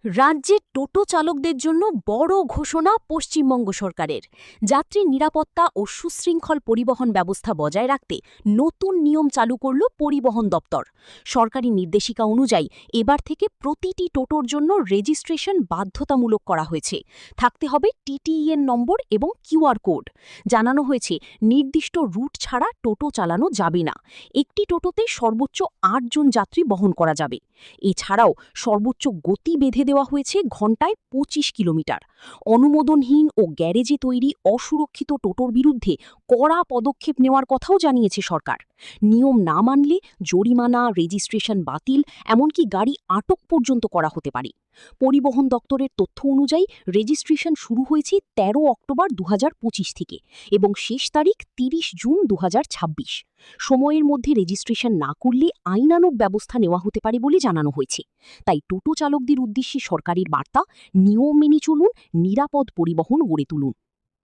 রাজ্যে টোটো চালকদের জন্য বড় ঘোষণা পশ্চিমবঙ্গ সরকারের। যাত্রী নিরাপত্তা ও সুশৃঙ্খল পরিবহন ব্যবস্থা বজায় রাখতে নতুন নিয়ম চালু করল পরিবহন দপ্তর। সরকারি নির্দেশিকা অনুযায়ী এবার থেকে প্রতিটি টোটোর জন্য রেজিস্ট্রেশন বাধ্যতামূলক করা হয়েছে। থাকতে হবে টিটিইএন নম্বর এবং কিউআর কোড। জানানো হয়েছে নির্দিষ্ট রুট ছাড়া টোটো চালানো যাবে না। একটি টোটোতে সর্বোচ্চ ৮ জন যাত্রী বহন করা যাবে। এছাড়াও সর্বোচ্চ গতি বেঁধে দেওয়া হয়েছে ঘণ্টায় ২৫ কিলোমিটার। অনুমোদনহীন ও গ্যারেজে তৈরি অসুরক্ষিত টোটোর বিরুদ্ধে কড়া পদক্ষেপ নেওয়ার কথাও জানিয়েছে সরকার। নিয়ম না মানলে জরিমানা, রেজিস্ট্রেশন বাতিল, এমনকি গাড়ি আটক পর্যন্ত করা হতে পারে। পরিবহন দপ্তরের তথ্য অনুযায়ী রেজিস্ট্রেশন শুরু হয়েছে ১৩ অক্টোবর ২০২৫ থেকে এবং শেষ তারিখ ৩০ জুন ২০২৬। সময়ের মধ্যে রেজিস্ট্রেশন না করলে আইনানুগ ব্যবস্থা নেওয়া হতে পারে বলে জানানো হয়েছে। তাই টোটো চালকদের উদ্দেশ্যে সরকারের বার্তা, নিয়ম মেনে চলুন, নিরাপদ পরিবহন গড়ে তুলুন।